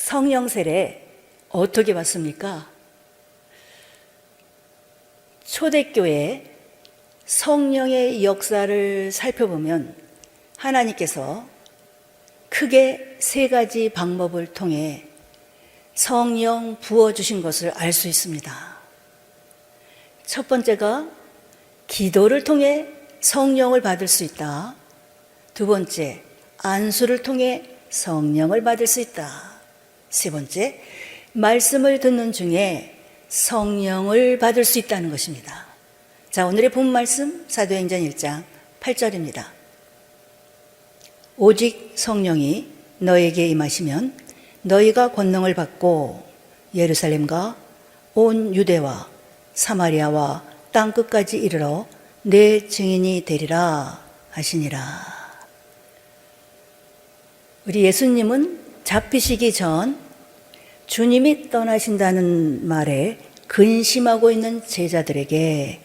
성령 세례 어떻게 받습니까? 초대교회 성령의 역사를 살펴보면 하나님께서 크게 세 가지 방법을 통해 성령 부어주신 것을 알 수 있습니다. 첫 번째가 기도를 통해 성령을 받을 수 있다. 두 번째, 안수를 통해 성령을 받을 수 있다. 세 번째, 말씀을 듣는 중에 성령을 받을 수 있다는 것입니다. 자, 오늘의 본 말씀 사도행전 1장 8절입니다. 오직 성령이 너에게 임하시면 너희가 권능을 받고 예루살렘과 온 유대와 사마리아와 땅 끝까지 이르러 내 증인이 되리라 하시니라. 우리 예수님은 잡히시기 전 주님이 떠나신다는 말에 근심하고 있는 제자들에게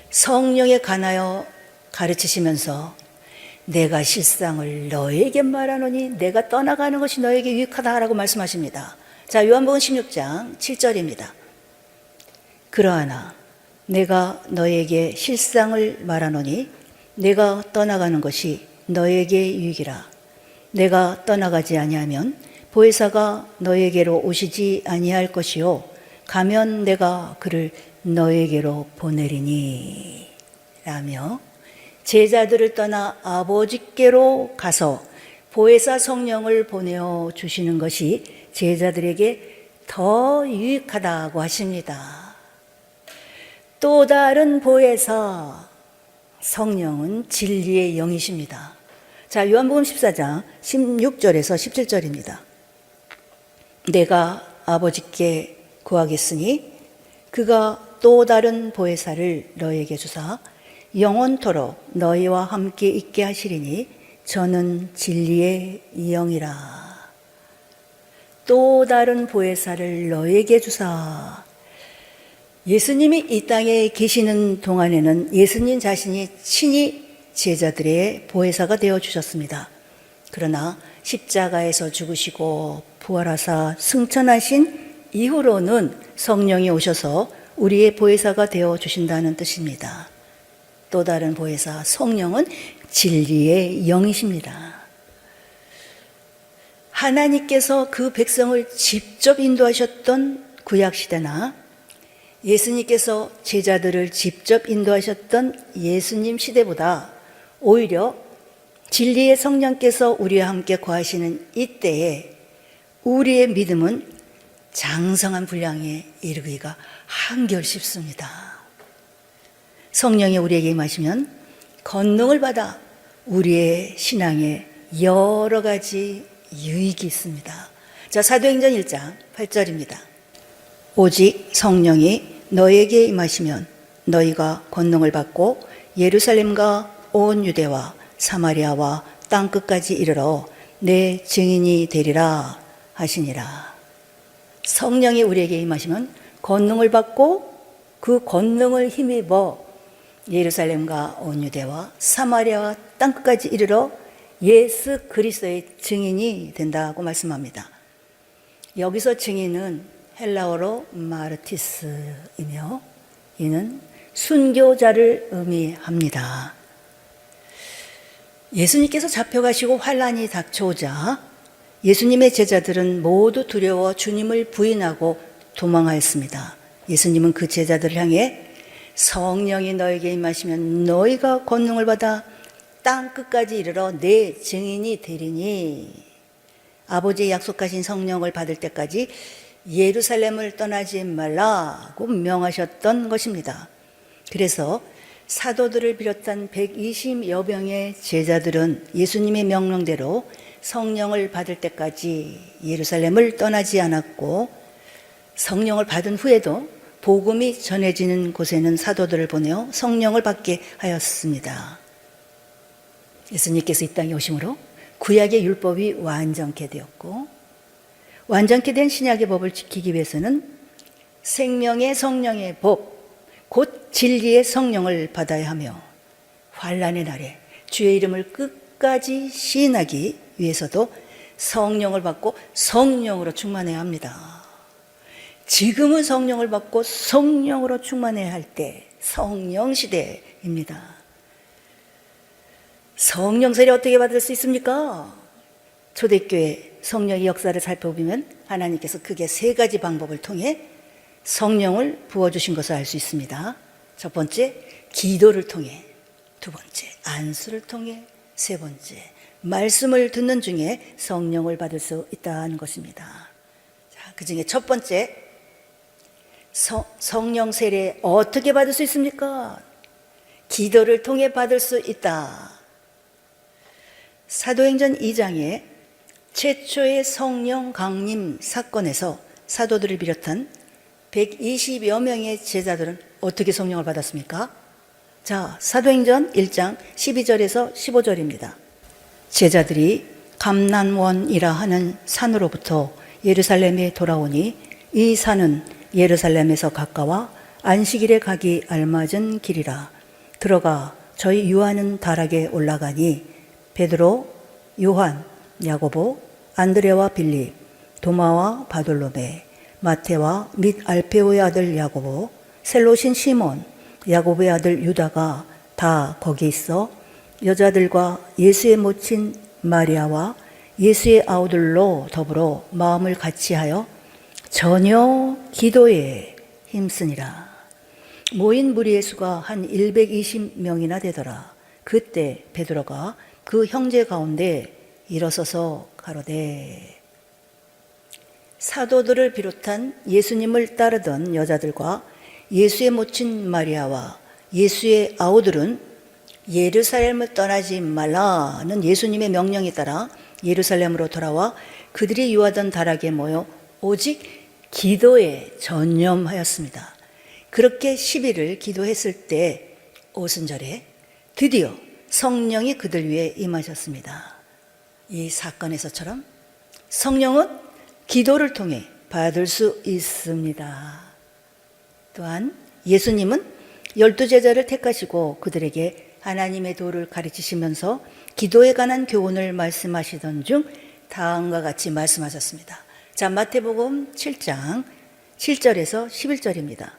성령에 관하여 가르치시면서 내가 실상을 너에게 말하노니 내가 떠나가는 것이 너에게 유익하다라고 말씀하십니다. 자, 요한복음 16장 7절입니다. 그러하나 내가 너에게 실상을 말하노니 내가 떠나가는 것이 너에게 유익이라. 내가 떠나가지 아니하면 보혜사가 너에게로 오시지 아니할 것이요 가면 내가 그를 너에게로 보내리니 라며 제자들을 떠나 아버지께로 가서 보혜사 성령을 보내어 주시는 것이 제자들에게 더 유익하다고 하십니다. 또 다른 보혜사 성령은 진리의 영이십니다. 자, 요한복음 14장 16절에서 17절입니다. 내가 아버지께 구하겠으니 그가 또 다른 보혜사를 너에게 주사 영원토록 너희와 함께 있게 하시리니 저는 진리의 영이라. 또 다른 보혜사를 너에게 주사. 예수님이 이 땅에 계시는 동안에는 예수님 자신이 친히 제자들의 보혜사가 되어 주셨습니다. 그러나 십자가에서 죽으시고 부활하사 승천하신 이후로는 성령이 오셔서 우리의 보혜사가 되어 주신다는 뜻입니다. 또 다른 보혜사 성령은 진리의 영이십니다. 하나님께서 그 백성을 직접 인도하셨던 구약시대나 예수님께서 제자들을 직접 인도하셨던 예수님 시대보다 오히려 진리의 성령께서 우리와 함께 거하시는 이때에 우리의 믿음은 장성한 분량에 이르기가 한결 쉽습니다. 성령이 우리에게 임하시면 권능을 받아 우리의 신앙에 여러 가지 유익이 있습니다. 자, 사도행전 1장 8절입니다. 오직 성령이 너에게 임하시면 너희가 권능을 받고 예루살렘과 온 유대와 사마리아와 땅 끝까지 이르러 내 증인이 되리라 하시니라. 성령이 우리에게 임하시면 권능을 받고 그 권능을 힘입어 예루살렘과 온 유대와 사마리아와 땅 끝까지 이르러 예수 그리스도의 증인이 된다고 말씀합니다. 여기서 증인은 헬라어로 마르티스이며 이는 순교자를 의미합니다. 예수님께서 잡혀가시고 환란이 닥쳐오자 예수님의 제자들은 모두 두려워 주님을 부인하고 도망하였습니다. 예수님은 그 제자들을 향해 성령이 너에게 임하시면 너희가 권능을 받아 땅 끝까지 이르러 내 증인이 되리니 아버지의 약속하신 성령을 받을 때까지 예루살렘을 떠나지 말라고 명하셨던 것입니다. 그래서 사도들을 비롯한 120여 명의 제자들은 예수님의 명령대로 성령을 받을 때까지 예루살렘을 떠나지 않았고 성령을 받은 후에도 복음이 전해지는 곳에는 사도들을 보내어 성령을 받게 하였습니다. 예수님께서 이 땅에 오심으로 구약의 율법이 완전케 되었고 완전케 된 신약의 법을 지키기 위해서는 생명의 성령의 법, 곧 진리의 성령을 받아야 하며 환난의 날에 주의 이름을 끝까지 시인하기 위해서도 성령을 받고 성령으로 충만해야 합니다. 지금은 성령을 받고 성령으로 충만해야 할 때, 성령 시대입니다. 성령 세례 어떻게 받을 수 있습니까? 초대교회 성령의 역사를 살펴보면 하나님께서 크게 세 가지 방법을 통해 성령을 부어주신 것을 알 수 있습니다. 첫 번째, 기도를 통해. 두 번째, 안수를 통해. 세 번째, 말씀을 듣는 중에 성령을 받을 수 있다는 것입니다. 자, 그 중에 첫 번째, 성령 세례 어떻게 받을 수 있습니까? 기도를 통해 받을 수 있다. 사도행전 2장에 최초의 성령 강림 사건에서 사도들을 비롯한 120여 명의 제자들은 어떻게 성령을 받았습니까? 자, 사도행전 1장 12절에서 15절입니다. 제자들이 감난원이라 하는 산으로부터 예루살렘에 돌아오니 이 산은 예루살렘에서 가까워 안식일에 가기 알맞은 길이라. 들어가 저희 유하는 다락에 올라가니 베드로, 요한, 야고보, 안드레와 빌립, 도마와 바돌로메, 마테와 및 알페오의 아들 야고보, 셀롯인 시몬, 야고보의 아들 유다가 다 거기 있어 여자들과 예수의 모친 마리아와 예수의 아우들로 더불어 마음을 같이하여 전혀 기도에 힘쓰니라. 모인 무리의 수가 한 120명이나 되더라. 그때 베드로가 그 형제 가운데 일어서서 가로되. 사도들을 비롯한 예수님을 따르던 여자들과 예수의 모친 마리아와 예수의 아우들은 예루살렘을 떠나지 말라는 예수님의 명령에 따라 예루살렘으로 돌아와 그들이 유하던 다락에 모여 오직 기도에 전념하였습니다. 그렇게 10일을 기도했을 때 오순절에 드디어 성령이 그들 위에 임하셨습니다. 이 사건에서처럼 성령은 기도를 통해 받을 수 있습니다. 또한 예수님은 12제자를 택하시고 그들에게 하나님의 도를 가르치시면서 기도에 관한 교훈을 말씀하시던 중 다음과 같이 말씀하셨습니다. 자, 마태복음 7장 7절에서 11절입니다.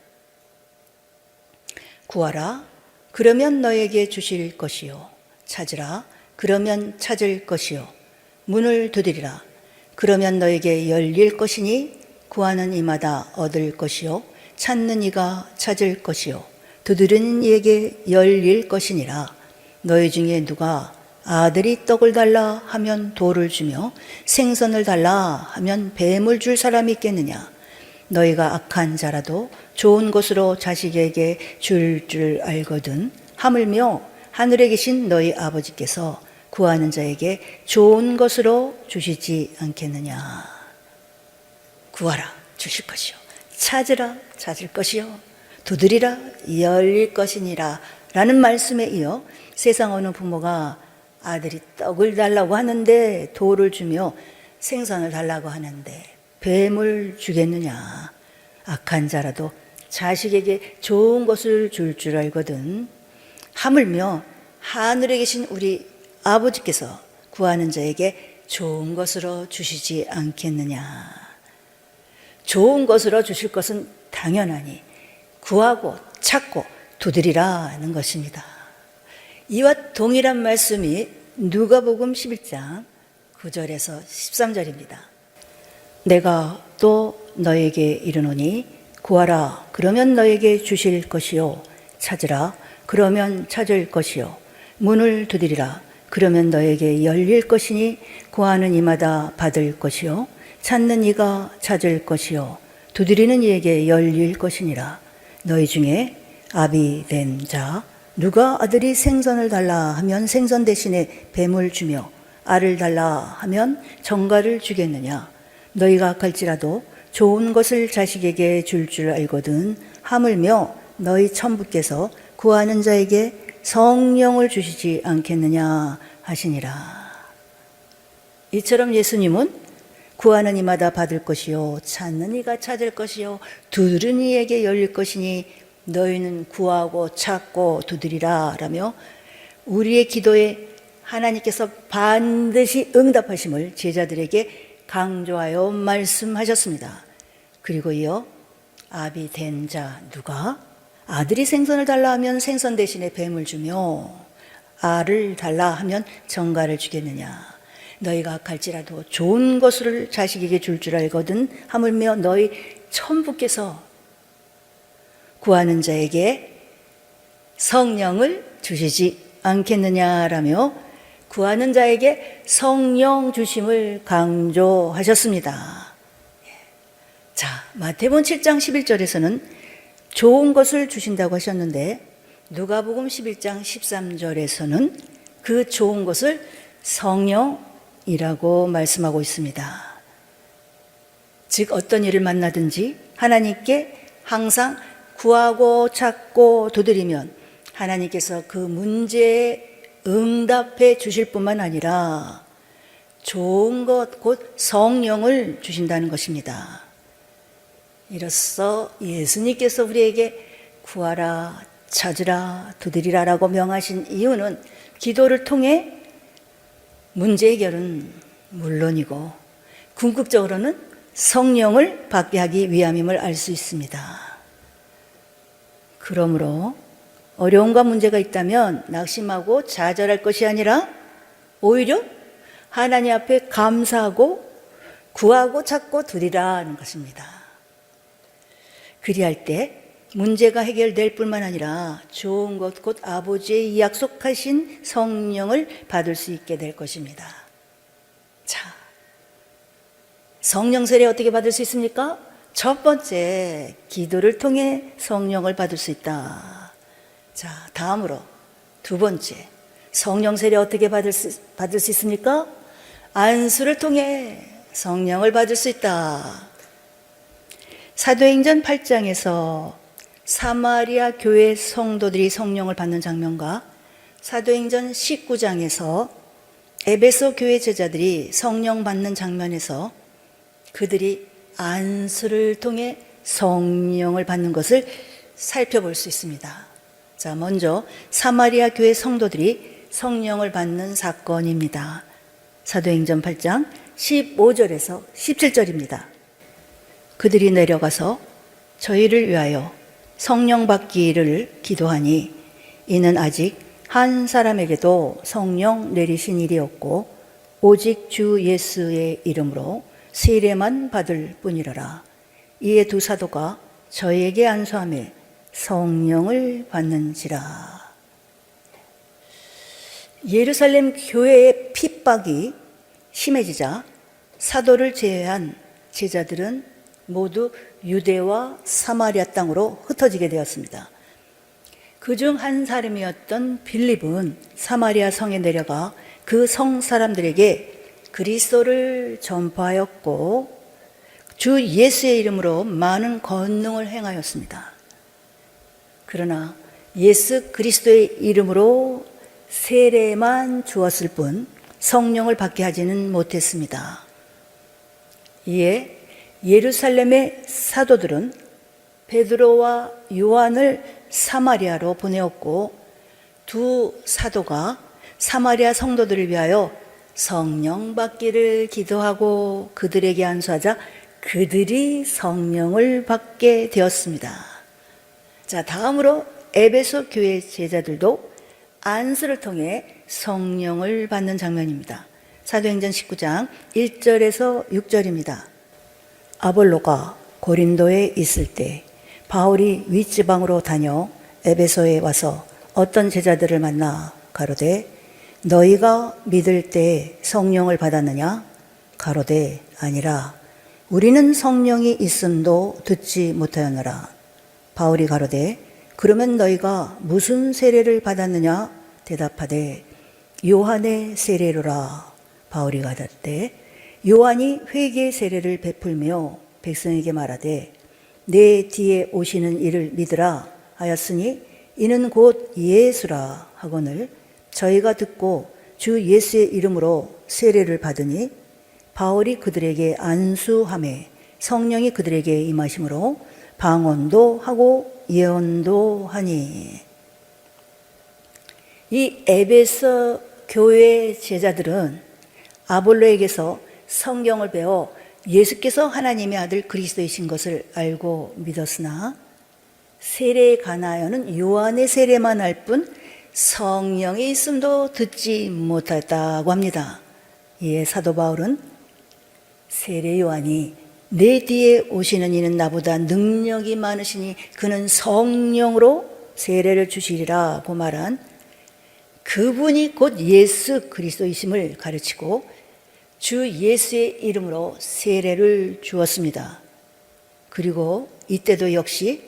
구하라, 그러면 너에게 주실 것이요. 찾으라, 그러면 찾을 것이요. 문을 두드리라, 그러면 너에게 열릴 것이니 구하는 이마다 얻을 것이요. 찾는 이가 찾을 것이요. 두드리는 이에게 열릴 것이니라. 너희 중에 누가 아들이 떡을 달라 하면 돌을 주며 생선을 달라 하면 뱀을 줄 사람이 있겠느냐. 너희가 악한 자라도 좋은 것으로 자식에게 줄 알거든 하물며 하늘에 계신 너희 아버지께서 구하는 자에게 좋은 것으로 주시지 않겠느냐. 구하라, 주실 것이요. 찾으라, 찾을 것이요. 두드리라, 열릴 것이니라 라는 말씀에 이어 세상 어느 부모가 아들이 떡을 달라고 하는데 돌을 주며 생선을 달라고 하는데 뱀을 주겠느냐. 악한 자라도 자식에게 좋은 것을 줄 알거든 하물며 하늘에 계신 우리 아버지께서 구하는 자에게 좋은 것으로 주시지 않겠느냐. 좋은 것으로 주실 것은 당연하니 구하고 찾고 두드리라는 것입니다. 이와 동일한 말씀이 누가복음 11장 9절에서 13절입니다. 내가 또 너에게 이르노니 구하라, 그러면 너에게 주실 것이요. 찾으라, 그러면 찾을 것이요. 문을 두드리라, 그러면 너에게 열릴 것이니 구하는 이마다 받을 것이요. 찾는 이가 찾을 것이요. 두드리는 이에게 열릴 것이니라. 너희 중에 아비 된 자 누가 아들이 생선을 달라 하면 생선 대신에 뱀을 주며 알을 달라 하면 정갈을 주겠느냐. 너희가 악할지라도 좋은 것을 자식에게 줄 알거든 하물며 너희 천부께서 구하는 자에게 성령을 주시지 않겠느냐 하시니라. 이처럼 예수님은 구하는 이마다 받을 것이요, 찾는 이가 찾을 것이요, 두드리는 이에게 열릴 것이니 너희는 구하고 찾고 두드리라 라며 우리의 기도에 하나님께서 반드시 응답하심을 제자들에게 강조하여 말씀하셨습니다. 그리고 이어 아비 된 자 누가 아들이 생선을 달라 하면 생선 대신에 뱀을 주며 알을 달라 하면 정갈을 주겠느냐. 너희가 갈지라도 좋은 것을 자식에게 줄 줄 알거든 하물며 너희 천부께서 구하는 자에게 성령을 주시지 않겠느냐라며 구하는 자에게 성령 주심을 강조하셨습니다. 자, 마태복음 7장 11절에서는 좋은 것을 주신다고 하셨는데 누가복음 11장 13절에서는 그 좋은 것을 성령이라고 말씀하고 있습니다. 즉 어떤 일을 만나든지 하나님께 항상 구하고 찾고 두드리면 하나님께서 그 문제에 응답해 주실 뿐만 아니라 좋은 것, 곧 성령을 주신다는 것입니다. 이로써 예수님께서 우리에게 구하라, 찾으라, 두드리라라고 명하신 이유는 기도를 통해 문제 해결은 물론이고 궁극적으로는 성령을 받게 하기 위함임을 알 수 있습니다. 그러므로 어려움과 문제가 있다면 낙심하고 좌절할 것이 아니라 오히려 하나님 앞에 감사하고 구하고 찾고 두리라는 것입니다. 그리할 때 문제가 해결될 뿐만 아니라 좋은 것 곧 아버지의 약속하신 성령을 받을 수 있게 될 것입니다. 자, 성령 세례 어떻게 받을 수 있습니까? 첫 번째, 기도를 통해 성령을 받을 수 있다. 자, 다음으로 두 번째, 성령 세례 어떻게 받을 수 있습니까? 안수를 통해 성령을 받을 수 있다. 사도행전 8장에서 사마리아 교회 성도들이 성령을 받는 장면과 사도행전 19장에서 에베소 교회 제자들이 성령 받는 장면에서 그들이 안수를 통해 성령을 받는 것을 살펴볼 수 있습니다. 자, 먼저 사마리아 교회 성도들이 성령을 받는 사건입니다. 사도행전 8장 15절에서 17절입니다. 그들이 내려가서 저희를 위하여 성령 받기를 기도하니 이는 아직 한 사람에게도 성령 내리신 일이 없고 오직 주 예수의 이름으로 세례만 받을 뿐이라라. 이에 두 사도가 저희에게 안수하며 성령을 받는지라. 예루살렘 교회의 핍박이 심해지자 사도를 제외한 제자들은 모두 유대와 사마리아 땅으로 흩어지게 되었습니다. 그중 한 사람이었던 빌립은 사마리아 성에 내려가 그 성 사람들에게 그리스도를 전파하였고 주 예수의 이름으로 많은 권능을 행하였습니다. 그러나 예수 그리스도의 이름으로 세례만 주었을 뿐 성령을 받게 하지는 못했습니다. 이에 예루살렘의 사도들은 베드로와 요한을 사마리아로 보내었고 두 사도가 사마리아 성도들을 위하여 성령 받기를 기도하고 그들에게 안수하자 그들이 성령을 받게 되었습니다. 자, 다음으로 에베소 교회 제자들도 안수를 통해 성령을 받는 장면입니다. 사도행전 19장 1절에서 6절입니다. 아볼로가 고린도에 있을 때 바울이 윗지방으로 다녀 에베소에 와서 어떤 제자들을 만나 가로되 너희가 믿을 때 성령을 받았느냐? 가로되 아니라 우리는 성령이 있음도 듣지 못하였노라. 바울이 가로되 그러면 너희가 무슨 세례를 받았느냐? 대답하되 요한의 세례로라. 바울이 가답되 요한이 회개 세례를 베풀며 백성에게 말하되 내 뒤에 오시는 이를 믿으라 하였으니 이는 곧 예수라 하거늘 저희가 듣고 주 예수의 이름으로 세례를 받으니 바울이 그들에게 안수하매 성령이 그들에게 임하심으로 방언도 하고 예언도 하니. 이 에베소 교회 제자들은 아볼로에게서 성경을 배워 예수께서 하나님의 아들 그리스도이신 것을 알고 믿었으나 세례에 관하여는 요한의 세례만 알 뿐 성령의 있음도 듣지 못했다고 합니다. 이에 사도 바울은 세례 요한이 내 뒤에 오시는 이는 나보다 능력이 많으시니 그는 성령으로 세례를 주시리라고 말한 그분이 곧 예수 그리스도이심을 가르치고 주 예수의 이름으로 세례를 주었습니다. 그리고 이때도 역시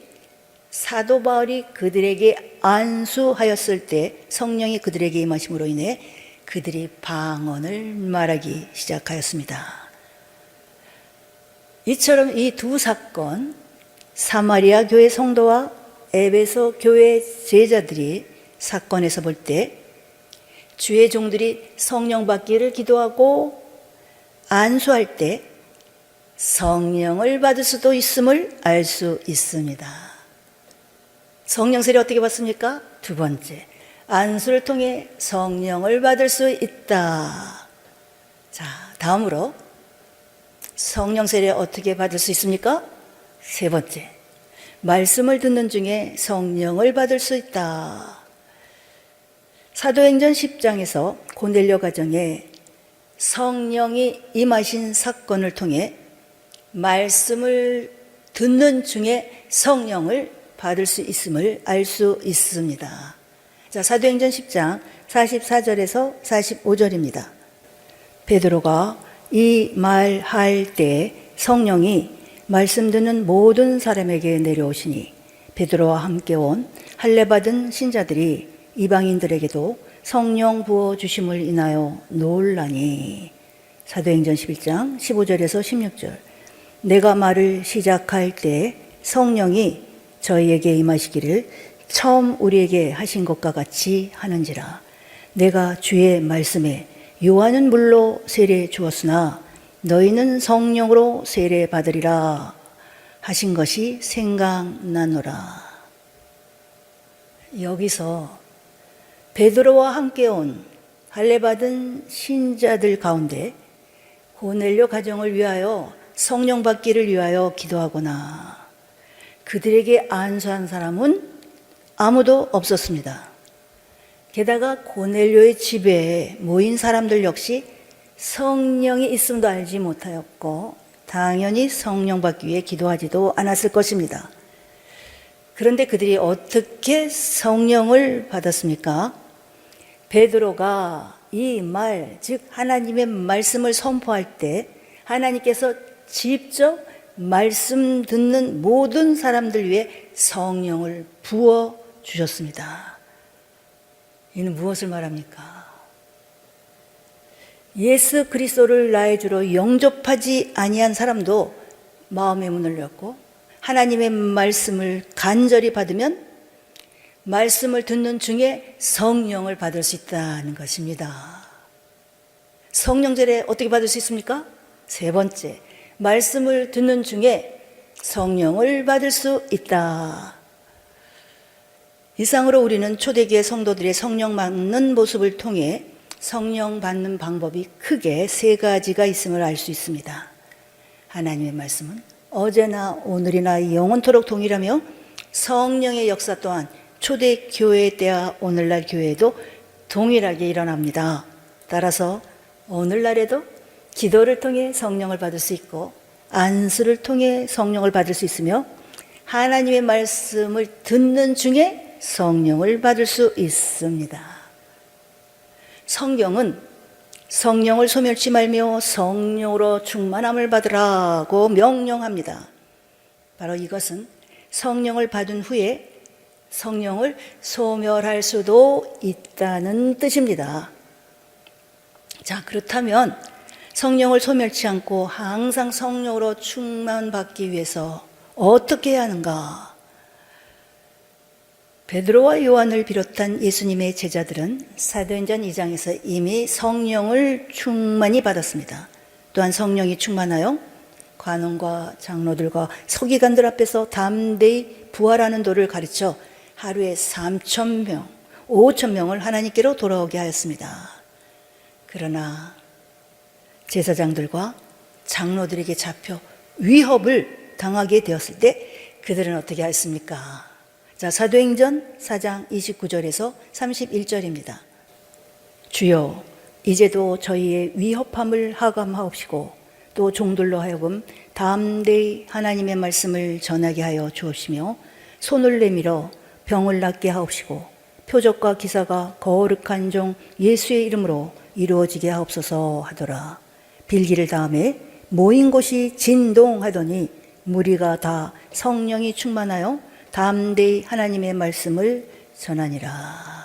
사도 바울이 그들에게 안수하였을 때 성령이 그들에게 임하심으로 인해 그들이 방언을 말하기 시작하였습니다. 이처럼 이 두 사건, 사마리아 교회 성도와 에베소 교회 제자들이 사건에서 볼 때 주의 종들이 성령 받기를 기도하고 안수할 때 성령을 받을 수도 있음을 알 수 있습니다. 성령 세례 어떻게 받습니까? 두 번째, 안수를 통해 성령을 받을 수 있다. 자, 다음으로 성령 세례 어떻게 받을 수 있습니까? 세 번째, 말씀을 듣는 중에 성령을 받을 수 있다. 사도행전 10장에서 고넬료 가정에 성령이 임하신 사건을 통해 말씀을 듣는 중에 성령을 받을 수 있음을 알 수 있습니다. 자, 사도행전 10장 44절에서 45절입니다. 베드로가 이 말할 때 성령이 말씀 듣는 모든 사람에게 내려오시니 베드로와 함께 온 할례 받은 신자들이 이방인들에게도 성령 부어 주심을 인하여 놀라니. 사도행전 11장 15절에서 16절. 내가 말을 시작할 때 성령이 저희에게 임하시기를 처음 우리에게 하신 것과 같이 하는지라. 내가 주의 말씀에 요한은 물로 세례 주었으나 너희는 성령으로 세례 받으리라 하신 것이 생각나노라. 여기서 베드로와 함께 온 할례 받은 신자들 가운데 고넬료 가정을 위하여 성령 받기를 위하여 기도하거나 그들에게 안수한 사람은 아무도 없었습니다. 게다가 고넬료의 집에 모인 사람들 역시 성령이 있음도 알지 못하였고 당연히 성령 받기 위해 기도하지도 않았을 것입니다. 그런데 그들이 어떻게 성령을 받았습니까? 베드로가 이 말, 즉 하나님의 말씀을 선포할 때 하나님께서 직접 말씀 듣는 모든 사람들 위해 성령을 부어 주셨습니다. 이는 무엇을 말합니까? 예수 그리스도를 나의 주로 영접하지 아니한 사람도 마음의 문을 열고 하나님의 말씀을 간절히 받으면 말씀을 듣는 중에 성령을 받을 수 있다는 것입니다. 성령 세례 어떻게 받을 수 있습니까? 세 번째, 말씀을 듣는 중에 성령을 받을 수 있다. 이상으로 우리는 초대교회 성도들의 성령 받는 모습을 통해 성령 받는 방법이 크게 세 가지가 있음을 알 수 있습니다. 하나님의 말씀은 어제나 오늘이나 영원토록 동일하며 성령의 역사 또한 초대교회 때와 오늘날 교회에도 동일하게 일어납니다. 따라서 오늘날에도 기도를 통해 성령을 받을 수 있고 안수를 통해 성령을 받을 수 있으며 하나님의 말씀을 듣는 중에 성령을 받을 수 있습니다. 성경은 성령을 소멸치 말며 성령으로 충만함을 받으라고 명령합니다. 바로 이것은 성령을 받은 후에 성령을 소멸할 수도 있다는 뜻입니다. 자, 그렇다면 성령을 소멸치 않고 항상 성령으로 충만받기 위해서 어떻게 해야 하는가? 베드로와 요한을 비롯한 예수님의 제자들은 사도행전 2장에서 이미 성령을 충만히 받았습니다. 또한 성령이 충만하여 관원과 장로들과 서기관들 앞에서 담대히 부활하는 도를 가르쳐 하루에 3,000명, 5,000명을 하나님께로 돌아오게 하였습니다. 그러나 제사장들과 장로들에게 잡혀 위협을 당하게 되었을 때 그들은 어떻게 했습니까? 자, 사도행전 4장 29절에서 31절입니다. 주여, 이제도 저희의 위협함을 하감하옵시고 또 종들로 하여금 담대히 하나님의 말씀을 전하게 하여 주옵시며 손을 내밀어 병을 낫게 하옵시고 표적과 기사가 거룩한 종 예수의 이름으로 이루어지게 하옵소서 하더라. 빌기를 다음에 모인 곳이 진동하더니 무리가 다 성령이 충만하여 담대히 하나님의 말씀을 전하니라.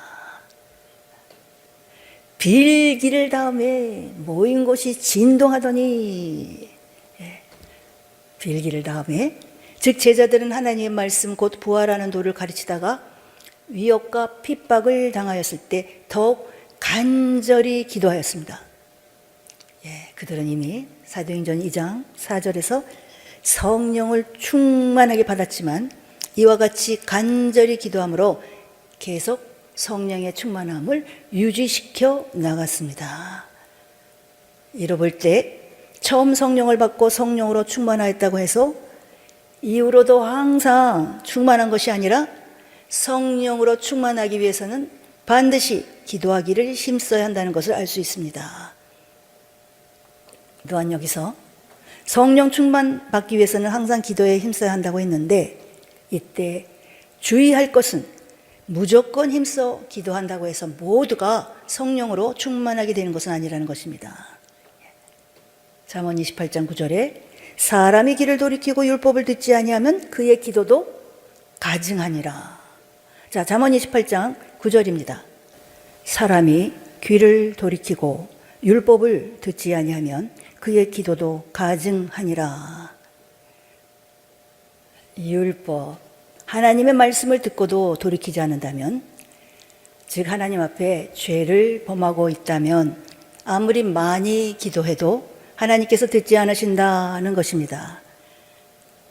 빌기를 다음에 모인 곳이 진동하더니, 빌기를 다음에, 즉 제자들은 하나님의 말씀 곧 부활하는 도를 가르치다가 위협과 핍박을 당하였을 때 더욱 간절히 기도하였습니다. 그들은 이미 사도행전 2장 4절에서 성령을 충만하게 받았지만 이와 같이 간절히 기도함으로 계속 성령의 충만함을 유지시켜 나갔습니다. 이로 볼 때 처음 성령을 받고 성령으로 충만하였다고 해서 이후로도 항상 충만한 것이 아니라 성령으로 충만하기 위해서는 반드시 기도하기를 힘써야 한다는 것을 알 수 있습니다. 또한 여기서 성령 충만 받기 위해서는 항상 기도에 힘써야 한다고 했는데 이때 주의할 것은 무조건 힘써 기도한다고 해서 모두가 성령으로 충만하게 되는 것은 아니라는 것입니다. 잠언 28장 9절에 사람이 길을 돌이키고 율법을 듣지 아니하면 그의 기도도 가증하니라. 자, 잠언 28장 9절입니다. 사람이 귀를 돌이키고 율법을 듣지 아니하면 그의 기도도 가증하니라. 율법, 하나님의 말씀을 듣고도 돌이키지 않는다면, 즉 하나님 앞에 죄를 범하고 있다면 아무리 많이 기도해도 하나님께서 듣지 않으신다는 것입니다.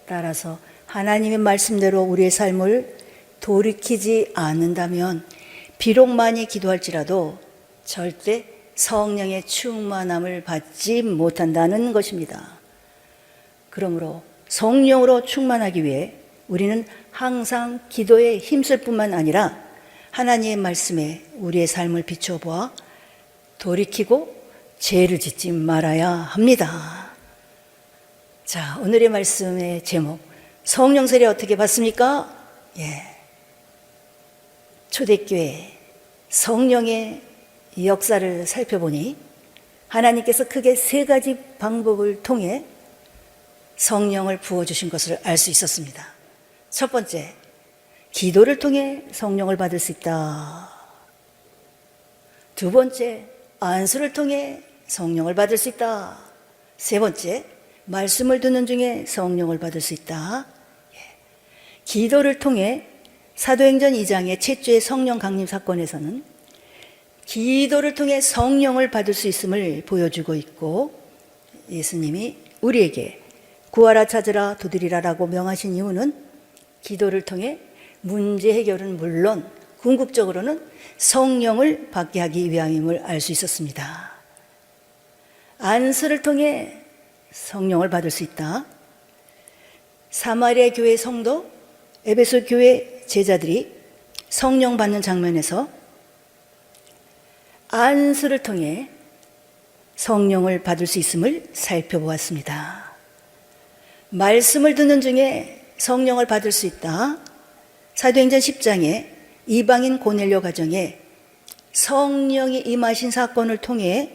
따라서 하나님의 말씀대로 우리의 삶을 돌이키지 않는다면 비록 많이 기도할지라도 절대 성령의 충만함을 받지 못한다는 것입니다. 그러므로 성령으로 충만하기 위해 우리는 항상 기도에 힘쓸 뿐만 아니라 하나님의 말씀에 우리의 삶을 비춰보아 돌이키고 죄를 짓지 말아야 합니다. 자, 오늘의 말씀의 제목, 성령 세례 어떻게 받습니까? 초대교회 성령의 역사를 살펴보니 하나님께서 크게 세 가지 방법을 통해 성령을 부어주신 것을 알 수 있었습니다. 첫 번째, 기도를 통해 성령을 받을 수 있다. 두 번째, 안수를 통해 성령을 받을 수 있다. 세 번째, 말씀을 듣는 중에 성령을 받을 수 있다. 기도를 통해 사도행전 2장의 최초의 성령 강림 사건에서는 기도를 통해 성령을 받을 수 있음을 보여주고 있고, 예수님이 우리에게 구하라 찾으라 두드리라라고 명하신 이유는 기도를 통해 문제 해결은 물론 궁극적으로는 성령을 받게 하기 위함임을 알 수 있었습니다. 안수를 통해 성령을 받을 수 있다. 사마리아 교회 성도, 에베소 교회 제자들이 성령 받는 장면에서 안수를 통해 성령을 받을 수 있음을 살펴보았습니다. 말씀을 듣는 중에 성령을 받을 수 있다. 사도행전 10장에 이방인 고넬료 가정에 성령이 임하신 사건을 통해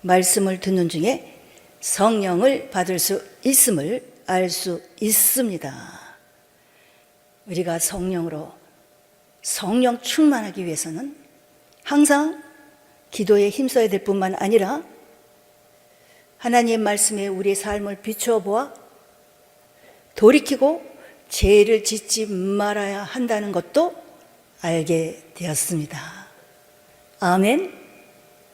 말씀을 듣는 중에 성령을 받을 수 있음을 알 수 있습니다. 우리가 성령으로 성령 충만하기 위해서는 항상 기도에 힘써야 될 뿐만 아니라 하나님의 말씀에 우리의 삶을 비춰보아 돌이키고 죄를 짓지 말아야 한다는 것도 알게 되었습니다. 아멘.